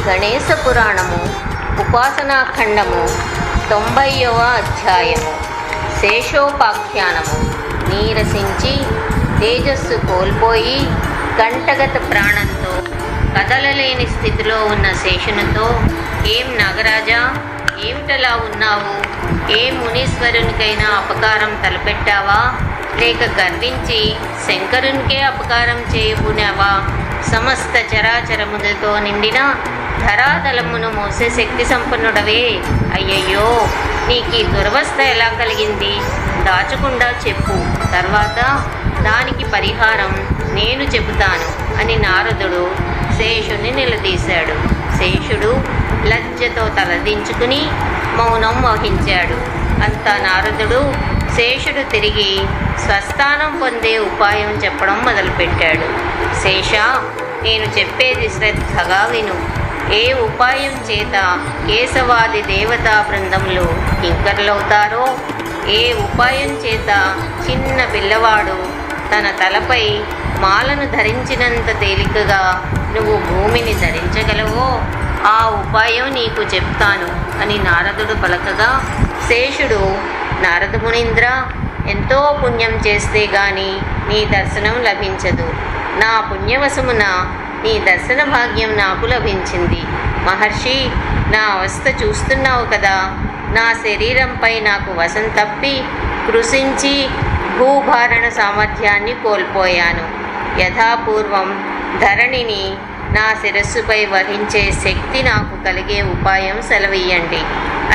గణేశ పురాణము ఉపాసనాఖండము 90వ అధ్యాయము. శేషోపాఖ్యానము. నీరసించి తేజస్సు కోల్పోయి కంఠగత ప్రాణంతో కదలలేని స్థితిలో ఉన్న శేషునితో, ఏం నాగరాజా, ఏమిటలా ఉన్నావు? ఏ మునీశ్వరునికైనా అపకారం తలపెట్టావా? లేక గర్వించి శంకరునికే అపకారం చేయబూనావా? సమస్త చరాచరములతో నిండిన ధరాతలమును మోసే శక్తి సంపన్నుడవే. అయ్యయ్యో, నీకు ఈ దురవస్థ ఎలా కలిగింది? దాచకుండా చెప్పు, తర్వాత దానికి పరిహారం నేను చెబుతాను అని నారదుడు శేషుని నిలదీశాడు. శేషుడు లజ్జతో తలదించుకుని మౌనం వహించాడు. అంతా నారదుడు శేషుడు తిరిగి స్వస్థానం పొందే ఉపాయం చెప్పడం మొదలుపెట్టాడు. శేష, నేను చెప్పేది శ్రద్ధగా విను. ఏ ఉపాయం చేత కేశవాది దేవతా బృందములు కింకరులవుతారో, ఏ ఉపాయం చేత చిన్న పిల్లవాడు తన తలపై మాలను ధరించినంత తేలికగా నువ్వు భూమిని ధరించగలవో, ఆ ఉపాయం నీకు చెప్తాను అని నారదుడు పలకగా, శేషుడు, నారద మునీంద్ర, ఎంతో పుణ్యం చేస్తే గాని నీ దర్శనం లభించదు. నా పుణ్యవశమున నీ దర్శన భాగ్యం నాకు లభించింది. మహర్షి, నా అవస్థ చూస్తున్నావు కదా. నా శరీరంపై నాకు వశం తప్పి కృషించి భూభారణ సామర్థ్యాన్ని కోల్పోయాను. యథాపూర్వం ధరణిని నా శిరస్సుపై వహించే శక్తి నాకు కలిగే ఉపాయం సెలవీయండి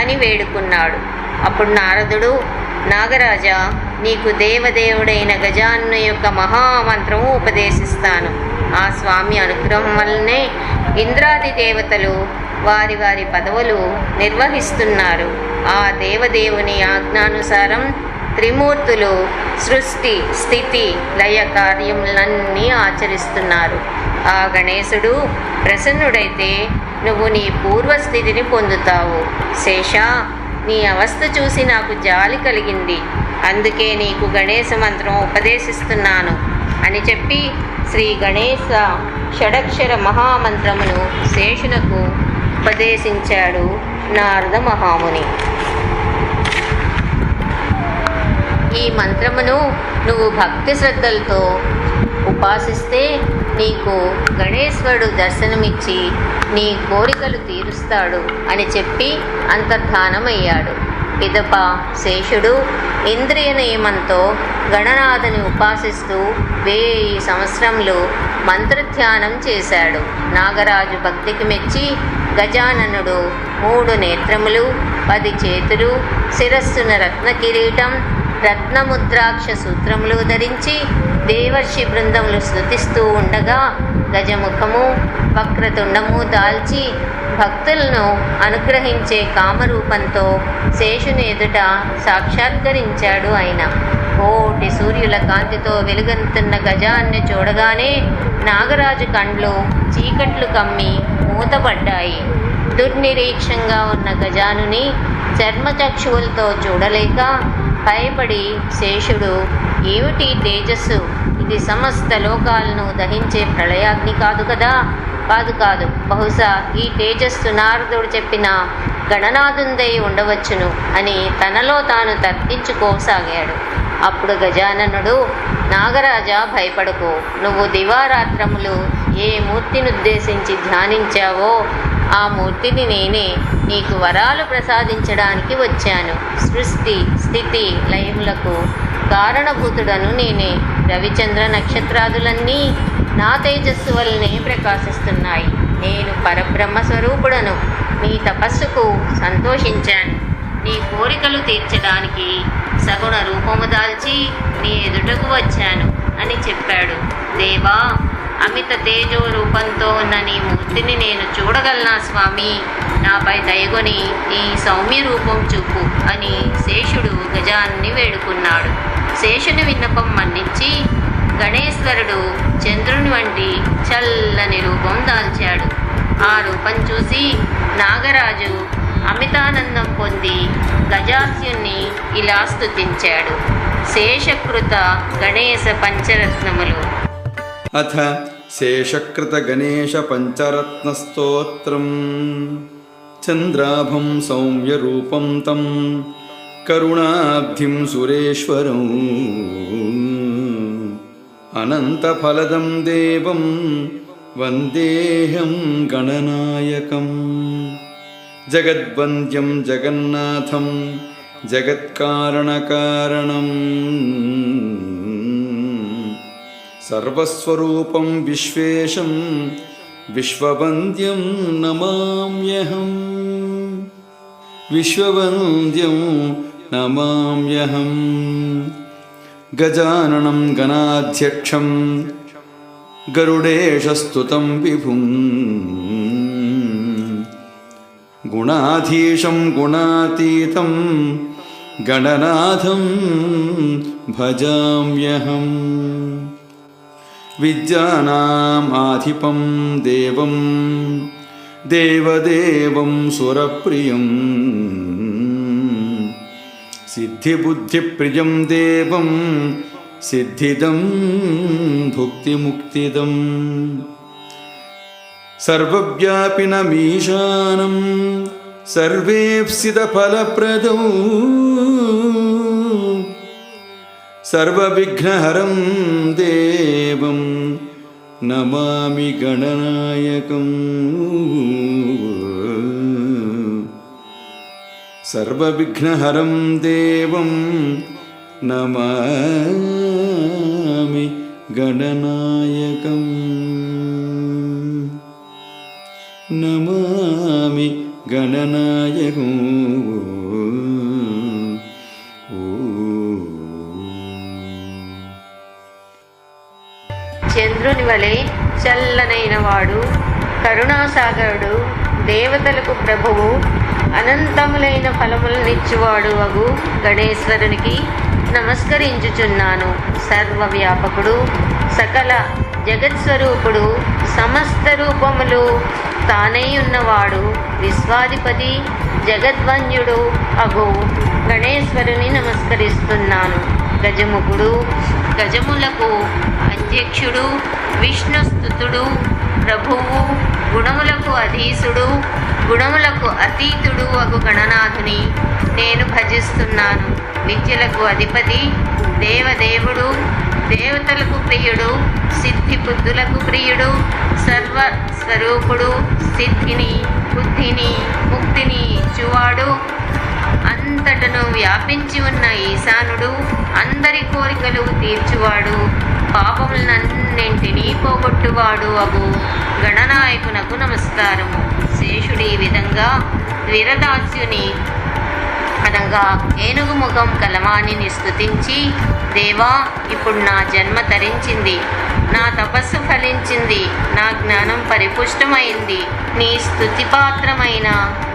అని వేడుకున్నాడు. అప్పుడు నారదుడు, నాగరాజా, నీకు దేవదేవుడైన గజానన యొక్క మహామంత్రము ఉపదేశిస్తాను. ఆ స్వామి అనుగ్రహం వల్లనే ఇంద్రాది దేవతలు వారి వారి పదవులు నిర్వహిస్తున్నారు. ఆ దేవదేవుని ఆజ్ఞానుసారం త్రిమూర్తులు సృష్టి, స్థితి, లయ కార్యములన్నీ ఆచరిస్తున్నారు. ఆ గణేశుడు ప్రసన్నుడైతే నువ్వు నీ పూర్వస్థితిని పొందుతావు. శేష, నీ అవస్థ చూసి నాకు జాలి కలిగింది. అందుకే నీకు గణేశ మంత్రం ఉపదేశిస్తున్నాను అని చెప్పి శ్రీ గణేశ షడక్షర మహామంత్రమును శేషునకు ఉపదేశించాడు నారద మహాముని. ఈ మంత్రమును నువ్వు భక్తి శ్రద్ధలతో ఉపాసిస్తే నీకు గణేశ్వరుడు దర్శనమిచ్చి నీ కోరికలు తీరుస్తాడు అని చెప్పి అంతర్ధానమయ్యాడు. పిదప శేషుడు ఇంద్రియ నియమంతో గణనాథని ఉపాసిస్తూ 1000 సంవత్సరములు మంత్రధ్యానం చేశాడు. నాగరాజు భక్తికి మెచ్చి గజాననుడు 3 నేత్రములు, 10 చేతులు, శిరస్సున రత్న కిరీటం, రత్నముద్రాక్ష సూత్రములు ధరించి దేవర్షి బృందములు స్తుతిస్తూ ఉండగా, గజముఖము, వక్రతుండము దాల్చి భక్తులను అనుగ్రహించే కామరూపంతో శేషుని ఎదుట సాక్షాత్కరించాడు ఆయన. కోటి సూర్యుల కాంతితో వెలుగొందుతున్న గజాన్ని చూడగానే నాగరాజు కండ్లు చీకట్లు కమ్మి మూతపడ్డాయి. దుర్నిరీక్షంగా ఉన్న గజానుని చర్మచక్షువులతో చూడలేక భయపడి శేషుడు, ఏమిటి తేజస్సు? ఇది సమస్త లోకాలను దహించే ప్రళయాగ్ని కాదు కదా? కాదు, బహుశా ఈ తేజస్సు నారదుడు చెప్పిన గణనాథుందై ఉండవచ్చును అని తనలో తాను తర్కించుకోసాగాడు. అప్పుడు గజాననుడు, నాగరాజా, భయపడకు. నువ్వు దివారాత్రములు ఏ మూర్తిని ఉద్దేశించి ధ్యానించావో ఆ మూర్తిని నేనే. నీకు వరాలు ప్రసాదించడానికి వచ్చాను. సృష్టి, స్థితి, లయములకు కారణభూతుడను నేనే. రవిచంద్ర నక్షత్రాదులన్నీ నా తేజస్సు వల్లనే ప్రకాశిస్తున్నాయి. నేను పరబ్రహ్మ స్వరూపుడను. నీ తపస్సుకు సంతోషించాను. నీ కోరికలు తీర్చడానికి సగుణ రూపము దాల్చి నీ ఎదుటకు వచ్చాను అని చెప్పాడు. దేవా, అమిత తేజో రూపంతో ఉన్న నీ మూర్తిని నేను చూడగలనా స్వామి? నాపై దయగొని నీ సౌమ్య రూపం చూపు అని శేషుడు గజాన్ని వేడుకున్నాడు. శేషుని విన్నపం మన్నించి గణేశ్వరుడు చంద్రుని వంటి చల్లని రూపం దాల్చాడు. ఆ రూపం చూసి నాగరాజు అమితానందం పొంది గజాస్యుణ్ణి ఇలా స్తుతించాడు. శేషకృత గణేశ పంచరత్నములు. అథ శేషకృత గణేశ పంచరత్నస్తోత్రం చంద్రాభం సౌమ్యరూపం తం కరుణాబ్ధిం సురేశ్వరం అనంతఫలదం దేవం వందేహం గణనాయకం జగద్వంద్యం జగన్నాథం జగత్కారణకారణం సర్వస్వరూపం విశ్వేశం విశ్వవంద్యం నమామ్యహం విశ్వవంద్యం నమామ్యహం గజాననం గణాధ్యక్షం గరుడేశస్తుతం విభుం గుణాధీశం గుణాతీతం గణనాథం భజామ్యహం విద్యానామాధిపం దేవం దేవదేవం సురప్రియం సిద్ధిబుద్ధిప్రియం దేవం సిద్ధిదం భుక్తిముక్తిదం సర్వవ్యాపినమీశానం సర్వేప్సితఫలప్రదం సర్వవిఘ్నహరం దేవం నమామి గణనాయకం సర్వవిఘ్నహరం దేవం నమామి గణనాయకం నమామి గణనాయకం. చంద్రుని వలె చల్లనైన వాడు, కరుణాసాగరుడు, దేవతలకు ప్రభువు, అనంతములైన ఫలములనిచ్చువాడు అగు గణేశ్వరునికి నమస్కరించుచున్నాను. సర్వవ్యాపకుడు, సకల జగత్స్వరూపుడు, సమస్త రూపములు తానై ఉన్నవాడు, విశ్వాధిపతి, జగద్వంద్యుడు అగు గణేశ్వరుని నమస్కరిస్తున్నాను. గజముఖుడు, గజములకు అధ్యక్షుడు, విష్ణుస్తుతుడు, ప్రభువు, గుణములకు అధీసుడు, గుణములకు అతీతుడు అగు గణనాథుని నేను భజిస్తున్నాను. విద్యలకు అధిపతి, దేవదేవుడు, దేవతలకు ప్రియుడు, సిద్ధి బుద్ధులకు ప్రియుడు, సర్వస్వరూపుడు, సిద్ధిని, బుద్ధిని, ముక్తిని ఇచ్చువాడు, అంతటను వ్యాపించి ఉన్న ఈశానుడు, అందరి కోరికలు తీర్చువాడు, పాపములన్నింటినీ పోగొట్టువాడు అగు గణనాయకునకు నమస్కారము. శేషుడు ఈ విధంగా వీరదాస్యుని అనగా ఏనుగు ముఖం కలవాణిని స్తుతించి, దేవా, ఇప్పుడు నా జన్మ తరించింది, నా తపస్సు ఫలించింది, నా జ్ఞానం పరిపుష్టమైంది, నీ స్తుతిపాత్రమైన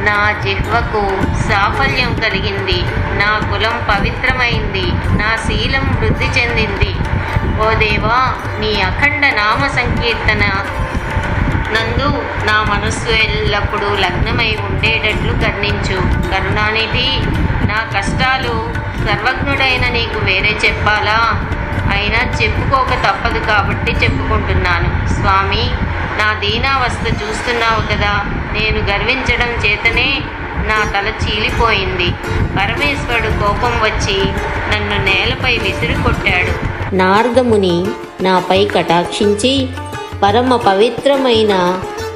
నా జిహ్వకు సాఫల్యం కలిగింది, నా కులం పవిత్రమైంది, నా శీలం వృద్ధి చెందింది. ఓ దేవా, నీ అఖండ నామ సంకీర్తన నందు నా మనస్సు ఎల్లప్పుడూ లగ్నమై ఉండేటట్లు కరుణించు. కరుణానిధి, నా కష్టాలు సర్వజ్ఞుడైన నీకు వేరే చెప్పాలా? అయినా చెప్పుకోక తప్పదు కాబట్టి చెప్పుకుంటున్నాను. స్వామి, నా దీనావస్థ చూస్తున్నావు కదా, నేను గర్వించడం చేతనే నా తల చీలిపోయింది. పరమేశ్వరుడు కోపం వచ్చి నన్ను నేలపై విసిరి కొట్టాడు. నారదముని నాపై కటాక్షించి పరమ పవిత్రమైన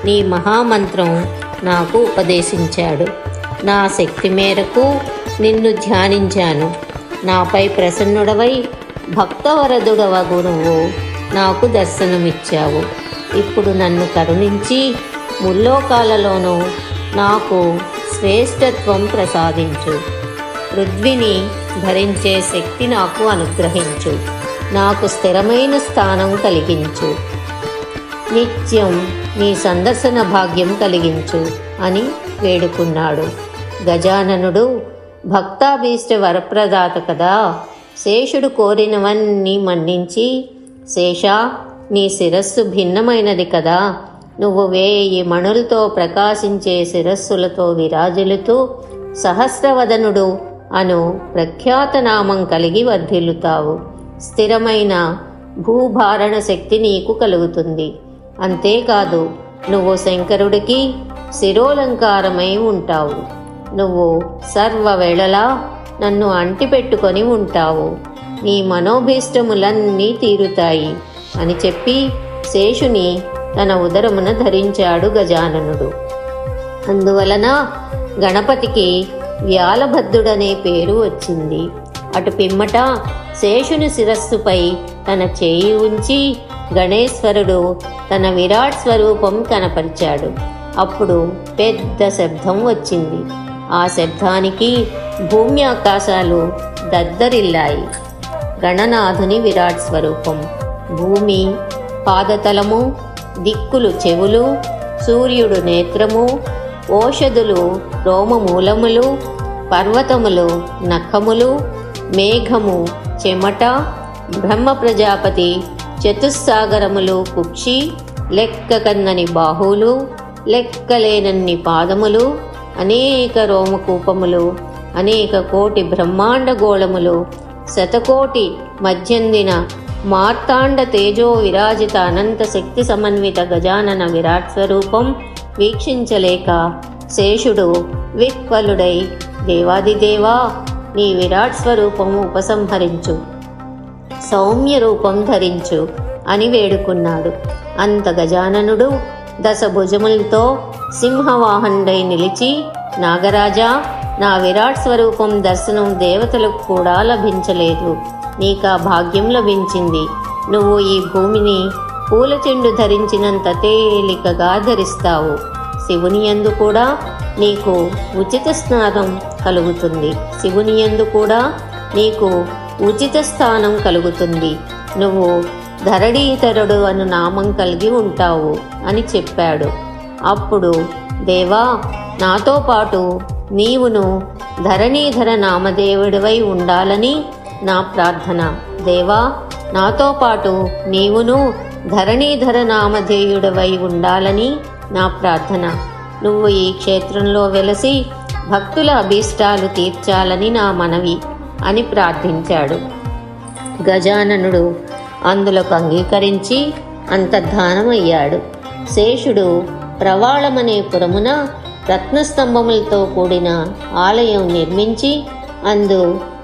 నీ మహామంత్రం నాకు ఉపదేశించాడు. నా శక్తి మేరకు నిన్ను ధ్యానించాను. నాపై ప్రసన్నుడవై భక్తవరదుడవగు నువ్వు నాకు దర్శనమిచ్చావు. ఇప్పుడు నన్ను కరుణించి ముల్లోకాలలోనూ నాకు శ్రేష్ఠత్వం ప్రసాదించు. పృథ్వీని భరించే శక్తి నాకు అనుగ్రహించు. నాకు స్థిరమైన స్థానం కలిగించు. నిత్యం నీ సందర్శన భాగ్యం కలిగించు అని వేడుకున్నాడు. గజాననుడు భక్తాభీష్ట వరప్రదాత కదా. శేషుడు కోరినవన్నీ మన్నించి, శేషా, నీ శిరస్సు భిన్నమైనది కదా, నువ్వు 1000 మణులతో ప్రకాశించే శిరస్సులతో విరాజిల్లుతూ సహస్రవదనుడు అను ప్రఖ్యాతనామం కలిగి వర్ధిల్లుతావు. స్థిరమైన భూభారణ శక్తి నీకు కలుగుతుంది. అంతేకాదు నువ్వు శంకరుడికి శిరోలంకారమై ఉంటావు. నువ్వు సర్వవేళలా నన్ను అంటిపెట్టుకొని ఉంటావు. నీ మనోభీష్టములన్నీ తీరుతాయి అని చెప్పి శేషుని తన ఉదరమున ధరించాడు గజాననుడు. అందువలన గణపతికి వ్యాలభద్రుడనే పేరు వచ్చింది. అటు పిమ్మట శేషుని శిరస్సుపై తన చేయి ఉంచి గణేశ్వరుడు తన విరాట్ స్వరూపం కనపరిచాడు. అప్పుడు పెద్ద శబ్దం వచ్చింది. ఆ శబ్దానికి భూమి ఆకాశాలు దద్దరిల్లాయి. గణనాథుని విరాట్ స్వరూపం, భూమి పాదతలము, దిక్కులు చెవులు, సూర్యుడు నేత్రము, ఓషధులు రోమమూలములు, పర్వతములు నఖములు, మేఘము చెమట, బ్రహ్మ ప్రజాపతి చతుస్సాగరములు కుక్షి, లెక్కకన్నని బాహువులు, లెక్కలేనన్ని పాదములు, అనేక రోమకూపములు, అనేక కోటి బ్రహ్మాండ గోళములు, శతకోటి మధ్యందిన మార్తాండ తేజో విరాజిత అనంత శక్తి సమన్విత గజానన విరాట్ స్వరూపం వీక్షించలేక శేషుడు విహ్వలుడై, దేవాదిదేవా, నీ విరాట్ స్వరూపం ఉపసంహరించు, సౌమ్య రూపం ధరించు అని వేడుకున్నాడు. అంత గజాననుడు దశభుజములతో సింహవాహనుడై నిలిచి, నాగరాజా, నా విరాట్ స్వరూపం దర్శనం దేవతలకు కూడా లభించలేదు. నీకా భాగ్యం లభించింది. నువ్వు ఈ భూమిని పూలచెండు ధరించినంత తేలికగా ధరిస్తావు. శివుని యందు కూడా నీకు ఉచిత స్నానం కలుగుతుంది. శివుని యందు కూడా నీకు ఉచిత స్థానం కలుగుతుంది. నువ్వు ధరణీధరుడు అను నామం కలిగి ఉంటావు అని చెప్పాడు. అప్పుడు దేవా, నాతో పాటు నీవును ధరణీధర నామదేవుడివై ఉండాలని నా ప్రార్థన. దేవా, నాతో పాటు నీవును ధరణీధర నామధేయుడివై ఉండాలని నా ప్రార్థన. నువ్వు ఈ క్షేత్రంలో వెలసి భక్తుల అభీష్టాలు తీర్చాలని నా మనవి అని ప్రార్థించాడు. గజాననుడు అందులకు అంగీకరించి అంతర్ధానమయ్యాడు. శేషుడు ప్రవాళమనే పురమున రత్నస్తంభములతో కూడిన ఆలయం నిర్మించి అందు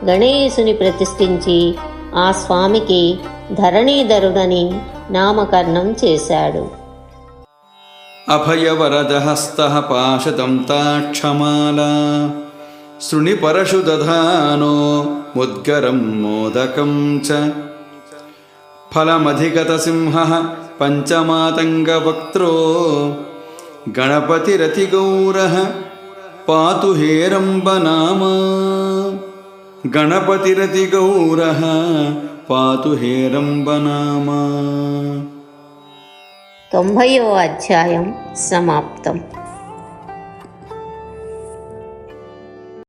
గణేశుని ప్రతిష్ఠించి ఆ స్వామికి ధరణీధరుడని నామకరణం చేశాడు. అభయవరదహస్తః పాశతం తాక్షమాలా శృణిపరశు దధానో ముద్గరం మోదకం చ ఫలమధిగత సింహః పంచమాతంగవక్త్రో గణపతిరతిగౌరః పాతు హేరంబనామా. గణపతిరతిగౌరః పాతు హేరంబనామా. 90వ అధ్యాయం సమాప్తం.